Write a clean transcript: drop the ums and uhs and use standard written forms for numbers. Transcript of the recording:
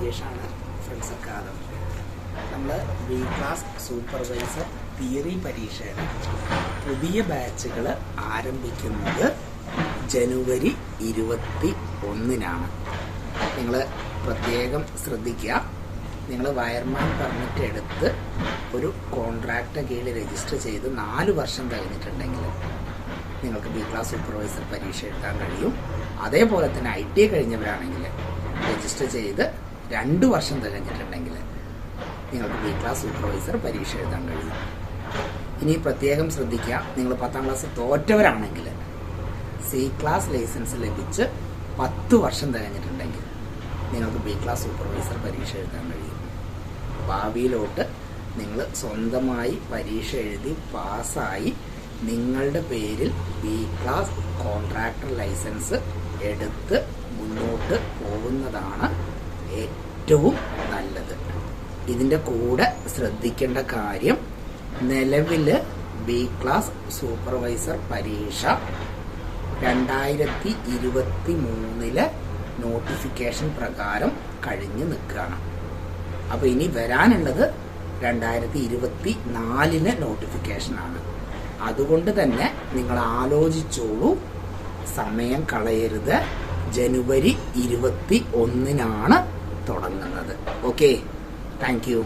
രാജേഷാണ് friends academy. നമ്മൾ B class supervisor theory പരീക്ഷയുടെ പുതിയ ബാച്ചുകൾ ആരംഭിക്കുന്നത് ജനുവരി 21-നാണ്. നിങ്ങൾ പ്രത്യേകം ശ്രദ്ധിക്കുക. നിങ്ങൾ വയർമാൻ പെർമിറ്റ് എടുത്ത് ഒരു കോൺട്രാക്റ്റ് കീഴിൽ രജിസ്റ്റർ ചെയ്ത് 4 വർഷം കഴിഞ്ഞിട്ടുണ്ടെങ്കിൽ നിങ്ങൾക്ക് ബി ക്ലാസ് സൂപ്പർവൈസർ പരീക്ഷ എഴുതാൻ കഴിയും. അതേപോലെ തന്നെ ITI കഴിഞ്ഞവരാണെങ്കിൽ രജിസ്റ്റർ ചെയ്ത് 2 വർഷം തികഞ്ഞിട്ടുണ്ടെങ്കിൽ നിങ്ങൾക്ക് ബി ക്ലാസ് സൂപ്പർവൈസർ പരീക്ഷ എഴുതാൻ കഴിയും. ഇനി പ്രത്യേകം ശ്രദ്ധിക്കുക, നിങ്ങൾ 10ാം ക്ലാസ് തോറ്റവരാണെങ്കിൽ C ക്ലാസ് ലൈസൻസ് ലഭിച്ച് 10 വർഷം തികഞ്ഞിട്ടുണ്ടെങ്കിൽ നിങ്ങൾക്ക് ബി ക്ലാസ് സൂപ്പർവൈസർ പരീക്ഷ എഴുതാൻ കഴിയും. ഭാവിയിലോട്ട് നിങ്ങൾ സ്വന്തമായി പരീക്ഷ എഴുതി പാസ്സായി നിങ്ങളുടെ പേരിൽ ബി ക്ലാസ് കോൺട്രാക്ടർ ലൈസൻസ് എടുത്ത് മുന്നോട്ട് പോകുന്നതാണ് ഏറ്റവും നല്ലത്. ഇതിൻ്റെ കൂടെ ശ്രദ്ധിക്കേണ്ട കാര്യം, നിലവിൽ ബി ക്ലാസ് സൂപ്പർവൈസർ പരീക്ഷ 2023 നോട്ടിഫിക്കേഷൻ പ്രകാരം കഴിഞ്ഞ് നിൽക്കുകയാണ്. അപ്പോൾ ഇനി വരാനുള്ളത് 2024 നോട്ടിഫിക്കേഷനാണ്. അതുകൊണ്ട് തന്നെ നിങ്ങൾ ആലോചിച്ചോളൂ, സമയം കളയരുത്. ജനുവരി 21-നാണ് തുടങ്ങുന്നത്. Okay, thank you.